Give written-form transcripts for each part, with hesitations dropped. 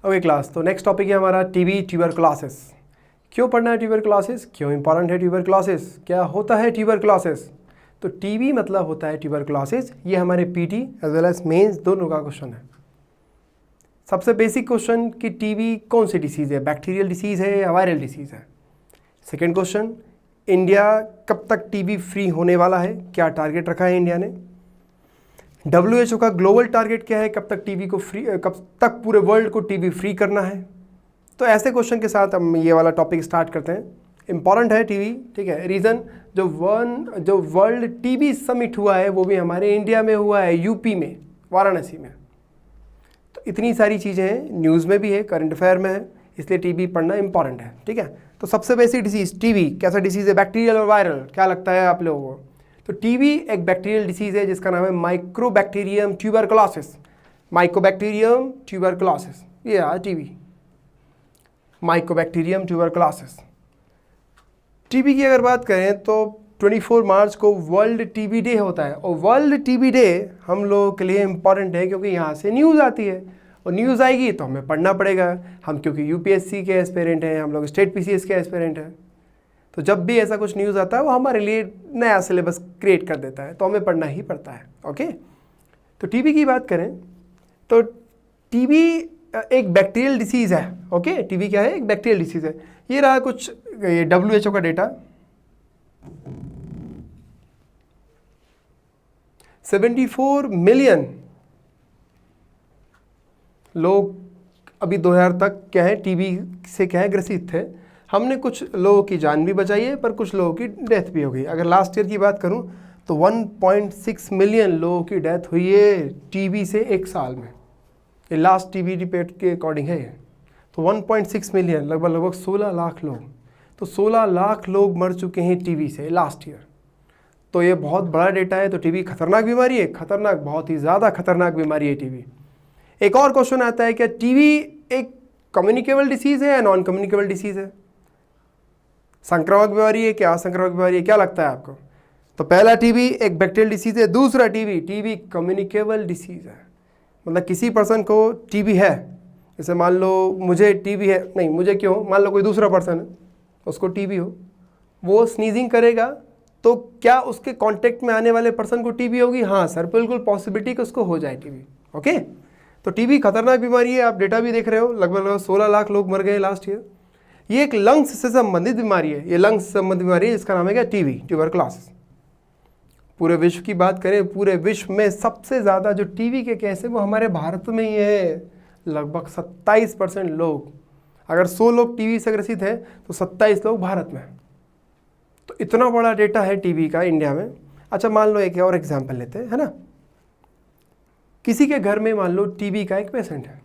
Okay class, तो next topic है हमारा टीबी ट्यूबरकुलोसिस। क्यों पढ़ना है ट्यूबरकुलोसिस, क्यों इंपॉर्टेंट है ट्यूबरकुलोसिस, क्या होता है ट्यूबरकुलोसिस। तो टीबी मतलब होता है ट्यूबरकुलोसिस। ये हमारे PT as well as mains दोनों का क्वेश्चन है। सबसे बेसिक क्वेश्चन कि टीबी कौन सी डिसीज़ है, बैक्टीरियल डिसीज़ है या वायरल डिसीज़ है। सेकेंड क्वेश्चन, इंडिया कब तक टीबी फ्री होने वाला है, क्या टारगेट रखा है इंडिया ने। WHO का ग्लोबल टारगेट क्या है, कब तक टीबी को फ्री, कब तक पूरे वर्ल्ड को टीबी फ्री करना है। तो ऐसे क्वेश्चन के साथ हम ये वाला टॉपिक स्टार्ट करते हैं। इंपॉर्टेंट है टीबी, ठीक है। रीज़न, जो वर्ल्ड टीबी समिट हुआ है वो भी हमारे इंडिया में हुआ है, यूपी में, वाराणसी में। तो इतनी सारी चीज़ें हैं, न्यूज़ में भी है, करंट अफेयर में है, इसलिए टीबी पढ़ना इंपॉर्टेंट है, ठीक है। तो सबसे बेसिक डिसीज़ टीबी कैसा डिसीज़ है, बैक्टीरियल और वायरल, क्या लगता है आप लोगों को। तो टीबी एक बैक्टीरियल डिसीज़ है जिसका नाम है माइक्रोबैक्टीरियम ट्यूबरकुलोसिस। माइकोबैक्टीरियम ट्यूबरकुलोसिस, ये है टीबी, माइकोबैक्टीरियम ट्यूबरकुलोसिस। टीबी की अगर बात करें तो 24 मार्च को वर्ल्ड टीबी डे होता है, और वर्ल्ड टीबी डे हम लोगों के लिए इम्पॉर्टेंट है क्योंकि यहाँ से न्यूज़ आती है, और न्यूज़ आएगी तो हमें पढ़ना पड़ेगा। हम क्योंकि यूपीएससी के एस्पिरेंट हैं, हम लोग स्टेट पीसीएस के एस्पिरेंट हैं, तो जब भी ऐसा कुछ न्यूज़ आता है वो हमारे लिए नया सिलेबस क्रिएट कर देता है, तो हमें पढ़ना ही पड़ता है। ओके, तो टीबी की बात करें तो टीबी एक बैक्टीरियल डिसीज़ है। ओके, टीबी क्या है, एक बैक्टीरियल डिसीज़ है। ये रहा कुछ ये WHO का डेटा। 74 मिलियन लोग अभी 2000 तक क्या है टीबी से क्या है ग्रसित थे। हमने कुछ लोगों की जान भी बचाई है, पर कुछ लोगों की डेथ भी हो गई। अगर लास्ट ईयर की बात करूं तो 1.6 मिलियन लोगों की डेथ हुई है टीबी से एक साल में। ये लास्ट टीबी रिपोर्ट के अकॉर्डिंग है। तो 1.6 मिलियन, लगभग 16 लाख लोग, तो 16 लाख लोग मर चुके हैं टीबी से लास्ट ईयर। तो ये बहुत बड़ा डेटा है। तो टीबी खतरनाक बीमारी है, खतरनाक, बहुत ही ज़्यादा खतरनाक बीमारी है टीबी। एक और क्वेश्चन आता है, क्या टीबी एक कम्युनिकेबल डिसीज़ है या नॉन कम्युनिकेबल डिसीज़ है, संक्रामक बीमारी है क्या असंक्रामक बीमारी है, क्या लगता है आपको। तो पहला टीबी एक बैक्टीरियल डिसीज़ है, दूसरा टीबी कम्युनिकेबल डिसीज़ है। मतलब किसी पर्सन को टीबी है, जैसे मान लो मुझे टीबी है, नहीं मुझे क्यों, मान लो कोई दूसरा पर्सन है उसको टीबी हो, वो स्नीजिंग करेगा तो क्या उसके कांटेक्ट में आने वाले पर्सन को टीबी होगी। हाँ सर, बिल्कुल पॉसिबिलिटी कि उसको हो जाए टीबी। ओके, तो टीबी खतरनाक बीमारी है, आप डेटा भी देख रहे हो, लगभग 16 लाख लोग मर गए लास्ट ईयर। ये एक लंग्स से संबंधित बीमारी है, ये लंग्स से संबंधित बीमारी है जिसका नाम है क्या, टीबी, ट्यूबरकुलोसिस। पूरे विश्व की बात करें, पूरे विश्व में सबसे ज़्यादा जो टीबी के केस है वो हमारे भारत में ही है। लगभग 27% लोग, अगर 100 लोग टीबी से ग्रसित हैं तो 27 लोग भारत में। तो इतना बड़ा डेटा है टीबी का इंडिया में। अच्छा, मान लो एक और एग्जाम्पल लेते हैं, है ना। किसी के घर में मान लो टीबी का एक पेशेंट है।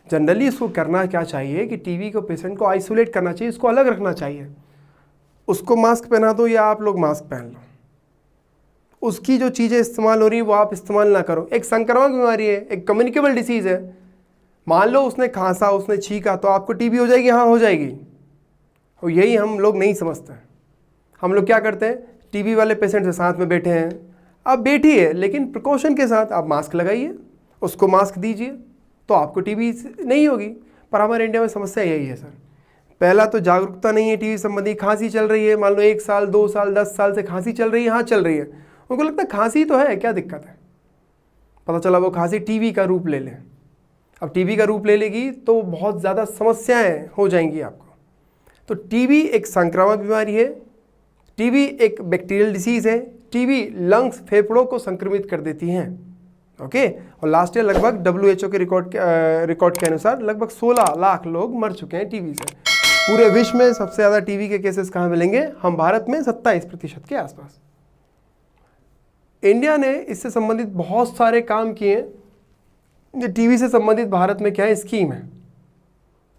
जनरली इसको करना क्या चाहिए कि टीबी को पेशेंट को आइसोलेट करना चाहिए, इसको अलग रखना चाहिए। उसको मास्क पहना दो या आप लोग मास्क पहन लो, उसकी जो चीज़ें इस्तेमाल हो रही है वो आप इस्तेमाल ना करो। एक संक्रामक बीमारी है, एक कम्युनिकेबल डिसीज़ है। मान लो उसने खांसा, उसने छींका, तो आपको टीबी हो जाएगी, हाँ हो जाएगी। और यही हम लोग नहीं समझते हैं। हम लोग क्या करते हैं, टीबी वाले पेशेंट से साथ में बैठे हैं, आप बैठिए लेकिन प्रिकॉशन के साथ आप मास्क लगाइए, उसको मास्क दीजिए, तो आपको टीबी नहीं होगी। पर हमारे इंडिया में समस्या यही है सर, पहला तो जागरूकता नहीं है टीबी संबंधी। खांसी चल रही है, मान लो 1 साल 2 साल 10 साल से खांसी चल रही है, हाँ चल रही है, उनको लगता है खांसी तो है, क्या दिक्कत है। पता चला वो खांसी टीबी का रूप ले ले। अब टीबी का रूप ले लेगी तो बहुत ज़्यादा समस्याएं हो जाएंगी आपको। तो टीबी एक संक्रामक बीमारी है, टीबी एक बैक्टीरियल डिसीज़ है। टीबी लंग्स, फेफड़ों को संक्रमित कर देती हैं। ओके, और लास्ट ईयर लगभग WHO के रिकॉर्ड के अनुसार लगभग 16 लाख लोग मर चुके हैं टीबी से। पूरे विश्व में सबसे ज़्यादा टीबी के केसेस कहाँ मिलेंगे, हम भारत में 27% के आसपास। इंडिया ने इससे संबंधित बहुत सारे काम किए हैं। ये टीबी से संबंधित भारत में क्या है, स्कीम है,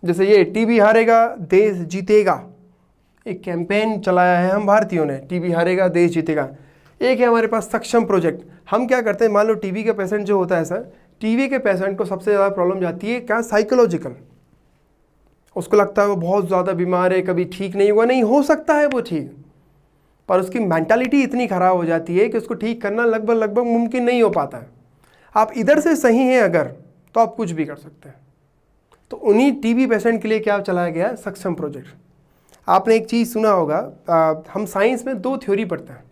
जैसे ये टीबी हारेगा देश जीतेगा, एक कैंपेन चलाया है हम भारतीयों ने, टीबी हारेगा देश जीतेगा। एक है हमारे पास सक्षम प्रोजेक्ट। हम क्या करते हैं, मान लो टीबी का पेशेंट जो होता है सर, टीबी के पेशेंट को सबसे ज़्यादा प्रॉब्लम जाती है क्या, साइकोलॉजिकल। उसको लगता है वो बहुत ज़्यादा बीमार है, कभी ठीक नहीं हुआ, नहीं हो सकता है वो ठीक, पर उसकी मेंटालिटी इतनी ख़राब हो जाती है कि उसको ठीक करना लगभग मुमकिन नहीं हो पाता है। आप इधर से सही हैं अगर, तो आप कुछ भी कर सकते हैं। तो उन्हीं टीबी पेशेंट के लिए क्या चलाया गया, सक्षम प्रोजेक्ट। आपने एक चीज़ सुना होगा, हम साइंस में 2 थ्योरी पढ़ते हैं,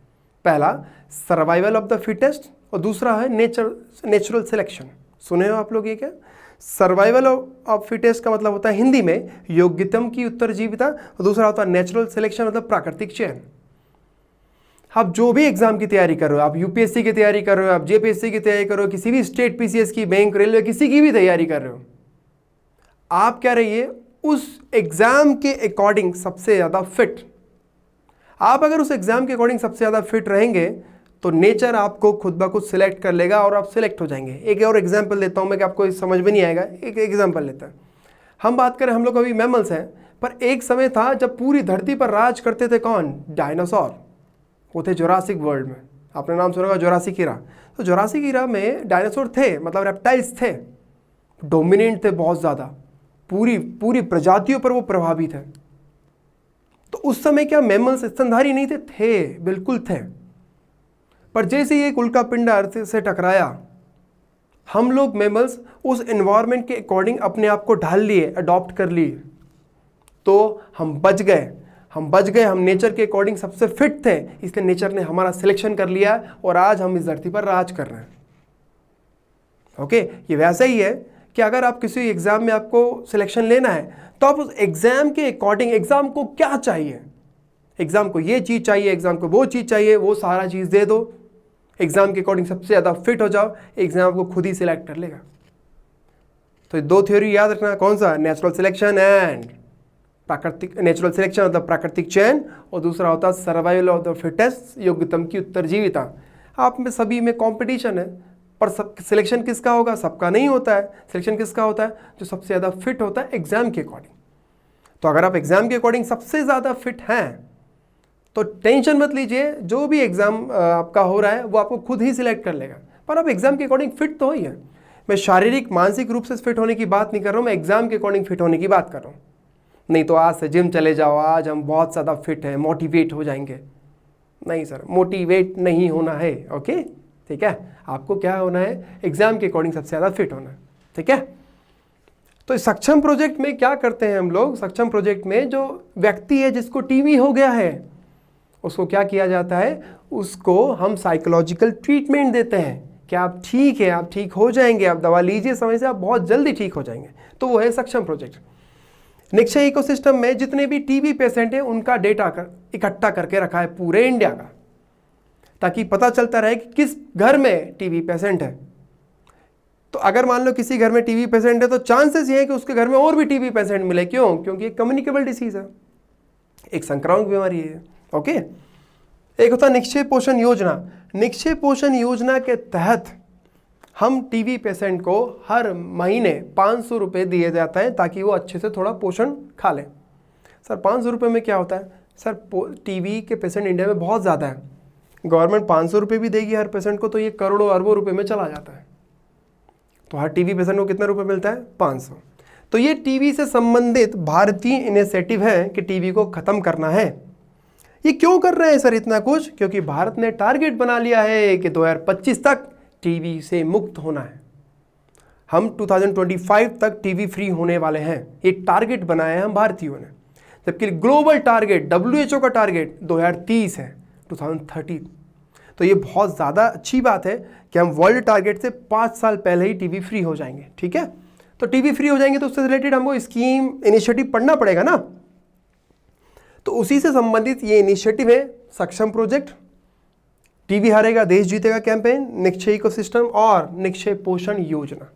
पहला सर्वाइवल ऑफ द फिटेस्ट और दूसरा है नेचुरल सिलेक्शन। सुने हो आप लोग ये क्या? सर्वाइवल ऑफ फिटेस्ट का मतलब होता है हिंदी में योग्यतम की उत्तरजीविता, और दूसरा होता है नेचुरल सिलेक्शन मतलब प्राकृतिक चयन। आप जो भी एग्जाम की तैयारी कर रहे हो, आप यूपीएससी की तैयारी कर रहे हो, आप जेपीएससी की तैयारी कर रहे हो, किसी भी स्टेट पीसीएस की, बैंक, रेलवे, किसी की भी तैयारी कर रहे हो, आप क्या रहिए उस एग्जाम के अकॉर्डिंग सबसे ज़्यादा फिट। आप अगर उस एग्जाम के अकॉर्डिंग सबसे ज़्यादा फिट रहेंगे तो नेचर आपको खुद ब खुद सिलेक्ट कर लेगा और आप सिलेक्ट हो जाएंगे। एक और एग्जाम्पल देता हूँ मैं कि आपको समझ में नहीं आएगा, एक एग्जाम्पल लेता है। हम बात करें, हम लोग अभी मैमल्स हैं, पर एक समय था जब पूरी धरती पर राज करते थे कौन? डायनासोर। वो थे जुरासिक वर्ल्ड में, आपने नाम सुना होगा जुरासिक ईरा। तो जुरासिक ईरा में डायनासोर थे, मतलब रेप्टाइल्स थे, डोमिनेंट थे बहुत ज़्यादा, पूरी प्रजातियों पर वो प्रभावी थे। तो उस समय क्या मैमल्स स्तनधारी नहीं थे? थे, बिल्कुल थे। पर जैसे ही एक उल्का पिंड अर्थ से टकराया, हम लोग मैमल्स उस एनवायरनमेंट के अकॉर्डिंग अपने आप को ढाल लिए, अडॉप्ट कर लिए, तो हम बच गए। हम नेचर के अकॉर्डिंग सबसे फिट थे, इसलिए नेचर ने हमारा सिलेक्शन कर लिया और आज हम इस धरती पर राज कर रहे हैं। ओके, ये वैसा ही है कि अगर आप किसी एग्जाम में आपको सिलेक्शन लेना है तो आप उस एग्जाम के अकॉर्डिंग, एग्जाम को क्या चाहिए, एग्जाम को ये चीज़ चाहिए, एग्जाम को वो चीज़ चाहिए, वो सारा चीज़ दे दो, एग्जाम के अकॉर्डिंग सबसे ज़्यादा फिट हो जाओ, एग्जाम को खुद ही सिलेक्ट कर लेगा। तो 2 थ्योरी याद रखना, कौन सा? नेचुरल सिलेक्शन एंड प्राकृतिक। नेचुरल सिलेक्शन मतलब प्राकृतिक चयन, और दूसरा होता है सर्वाइवल ऑफ द फिटेस्ट, योग्यतम की उत्तरजीविता। आप में सभी में कंपटीशन है, पर सब सिलेक्शन किसका होगा? सबका नहीं होता है। सिलेक्शन किसका होता है? जो सबसे ज़्यादा फिट होता है एग्जाम के अकॉर्डिंग। तो अगर आप एग्जाम के अकॉर्डिंग सबसे ज़्यादा फिट हैं तो टेंशन मत लीजिए, जो भी एग्जाम आपका हो रहा है वो आपको खुद ही सिलेक्ट कर लेगा। पर आप एग्जाम के अकॉर्डिंग फिट तो हो ही है। मैं शारीरिक मानसिक रूप से फिट होने की बात नहीं कर रहा हूँ, मैं एग्जाम के अकॉर्डिंग फिट होने की बात कर रहा हूँ। नहीं तो आज से जिम चले जाओ, आज हम बहुत ज़्यादा फिट हैं, मोटिवेट हो जाएंगे। नहीं सर, मोटिवेट नहीं होना है। ओके, ठीक है, आपको क्या होना है? एग्जाम के अकॉर्डिंग सबसे ज़्यादा फिट होना है। ठीक है, तो सक्षम प्रोजेक्ट में क्या करते हैं हम लोग? सक्षम प्रोजेक्ट में जो व्यक्ति है जिसको टीबी हो गया है, उसको क्या किया जाता है? उसको हम साइकोलॉजिकल ट्रीटमेंट देते हैं कि आप ठीक है, आप ठीक हो जाएंगे, आप दवा लीजिए समय से, आप बहुत जल्दी ठीक हो जाएंगे। तो वो है सक्षम प्रोजेक्ट। निक्षय इकोसिस्टम में जितने भी टीबी पेशेंट हैं उनका डेटा इकट्ठा करके रखा है पूरे इंडिया का, ताकि पता चलता रहे कि किस घर में टीबी पेशेंट है। तो अगर मान लो किसी घर में टीबी पेशेंट है तो चांसेस ये है कि उसके घर में और भी टीबी पेशेंट मिले। क्यों? क्योंकि एक कम्युनिकेबल डिसीज है, एक संक्रामक बीमारी है। ओके, एक होता है निक्षय पोषण योजना। निक्षय पोषण योजना के तहत हम टीबी पेशेंट को हर महीने 500 रुपये दिए जाता है ताकि वो अच्छे से थोड़ा पोषण खा लें। सर 500 रुपये में क्या होता है? सर टीबी के पेशेंट इंडिया में बहुत ज़्यादा है, गवर्नमेंट 500 रुपये भी देगी हर पेशेंट को तो ये करोड़ों अरबों रुपए में चला जाता है। तो हर टीबी पेशेंट को कितना रुपये मिलता है? 500। तो ये टीबी से संबंधित भारतीय इनिशिएटिव है कि टीबी को ख़त्म करना है। ये क्यों कर रहे हैं सर इतना कुछ? क्योंकि भारत ने टारगेट बना लिया है कि 2025 तक टीबी से मुक्त होना है। हम 2025 तक टीबी फ्री होने वाले हैं, ये टारगेट बनाया है हम भारतीयों ने। जबकि ग्लोबल टारगेट, WHO का टारगेट 2030 है, 2030। तो ये बहुत ज़्यादा अच्छी बात है कि हम वर्ल्ड टारगेट से 5 साल पहले ही टीबी फ्री हो जाएंगे। ठीक है, तो टीबी फ्री हो जाएंगे तो उससे रिलेटेड हमको स्कीम, इनिशिएटिव पढ़ना पड़ेगा ना। तो उसी से संबंधित ये इनिशिएटिव है सक्षम प्रोजेक्ट, टीबी हारेगा देश जीतेगा कैंपेन, निक्षय इकोसिस्टम और निक्षय पोषण योजना।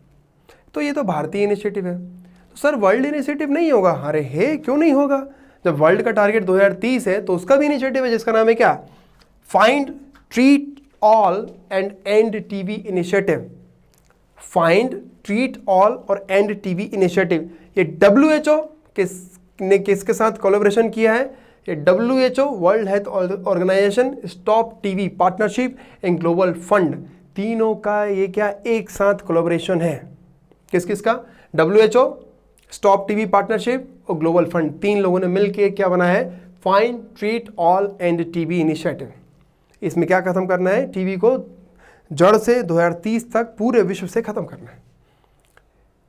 तो ये तो भारतीय इनिशिएटिव है। तो सर वर्ल्ड इनिशिएटिव नहीं होगा? अरे हे, क्यों नहीं होगा? जब वर्ल्ड का टारगेट 2030 है तो उसका भी इनिशिएटिव है जिसका नाम है क्या? Find, treat all and end TB initiative. Find, treat all और एंड टीबी इनिशिएटिव। ये WHO ने किसके साथ कोलैबोरेशन किया है? ये WHO, World Health Organization, Stop TB Partnership and Global Fund, तीनों का ये क्या एक साथ कोलैबोरेशन है? किस किस का? WHO, स्टॉप टीबी पार्टनरशिप और ग्लोबल फंड, 3 लोगों ने मिलकर क्या बनाया है? Find, treat all end TB initiative. इसमें क्या खत्म करना है? टीबी को जड़ से 2030 तक पूरे विश्व से खत्म करना है।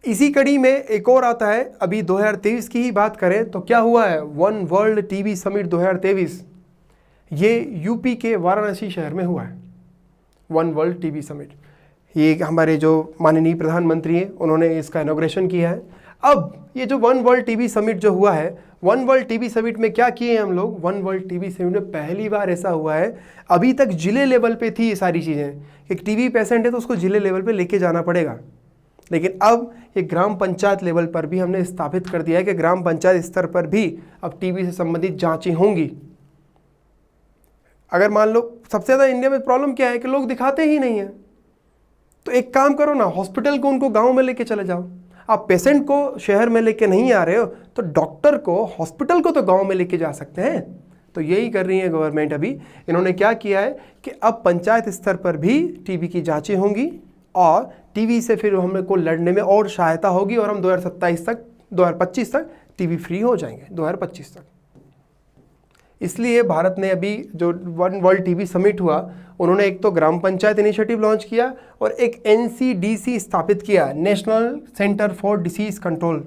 इसी कड़ी में एक और आता है, अभी 2023 की ही बात करें तो क्या हुआ है, वन वर्ल्ड टीबी समिट 2023, ये यूपी के वाराणसी शहर में हुआ है। वन वर्ल्ड टीबी समिट, ये हमारे जो माननीय प्रधानमंत्री हैं उन्होंने इसका इनॉग्रेशन किया है। अब ये जो वन वर्ल्ड टीबी समिट जो हुआ है, वन वर्ल्ड टीबी समिट में क्या किए हैं हम लोग, वन वर्ल्ड टीबी समिट में पहली बार ऐसा हुआ है, अभी तक जिले लेवल पे थी ये सारी चीज़ें, एक टीबी पेशेंट है तो उसको जिले लेवल पे लेके जाना पड़ेगा, लेकिन अब ये ग्राम पंचायत लेवल पर भी हमने स्थापित कर दिया है कि ग्राम पंचायत स्तर पर भी अब टीबी से संबंधित जांचें होंगी। अगर मान लो सबसे ज़्यादा इंडिया में प्रॉब्लम क्या है कि लोग दिखाते ही नहीं हैं, तो एक काम करो ना, हॉस्पिटल को उनको गांव में लेके चले जाओ। आप पेशेंट को शहर में लेके नहीं आ रहे हो तो डॉक्टर को, हॉस्पिटल को तो गांव में लेके जा सकते हैं। तो यही कर रही है गवर्नमेंट। अभी इन्होंने क्या किया है कि अब पंचायत स्तर पर भी टीबी की जांचें होंगी और टीबी से फिर हमें को लड़ने में और सहायता होगी और हम 2025 तक टीबी फ्री हो जाएंगे, 2025 तक। इसलिए भारत ने अभी जो वन वर्ल्ड टीबी समिट हुआ, उन्होंने एक तो ग्राम पंचायत इनिशिएटिव लॉन्च किया और एक NCDC स्थापित किया, national centre for disease control.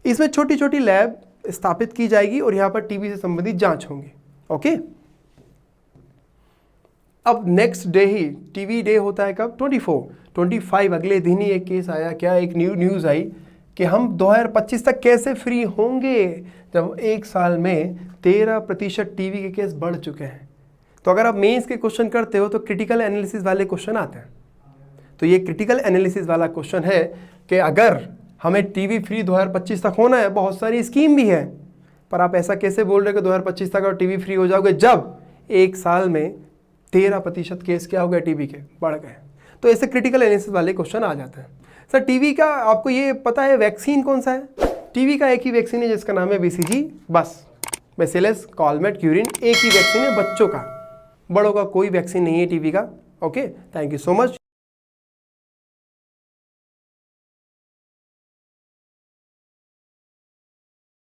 इसमें छोटी छोटी लैब स्थापित की जाएगी और यहाँ पर टीबी से संबंधित जांच होंगी। ओके, अब नेक्स्ट डे ही टीबी डे होता है कब, 25 अगले दिन ही एक केस आया, क्या एक न्यूज़ आई कि हम 2025 तक कैसे फ्री होंगे, जब एक साल में 13% टीबी के केस बढ़ चुके हैं। तो अगर आप मेंस के क्वेश्चन करते हो तो क्रिटिकल एनालिसिस वाले क्वेश्चन आते हैं। तो ये क्रिटिकल एनालिसिस वाला क्वेश्चन है कि अगर हमें टीबी फ्री 2025 तक होना है, बहुत सारी स्कीम भी है, पर आप ऐसा कैसे बोल रहे हो कि 2025 तक और टीबी फ्री हो जाओगे, जब एक साल में 13% केस क्या हो गए टीबी के, बढ़ गए। तो ऐसे क्रिटिकल एनालिसिस वाले क्वेश्चन आ जाते हैं। सर टीबी का आपको ये पता है वैक्सीन कौन सा है? टीबी का एक ही वैक्सीन है जिसका नाम है BCG, बस, बैसिलस कॉलमेट क्यूरिन, एक ही वैक्सीन है बच्चों का, बड़ों का कोई वैक्सीन नहीं है टीबी का। Okay, thank you so much.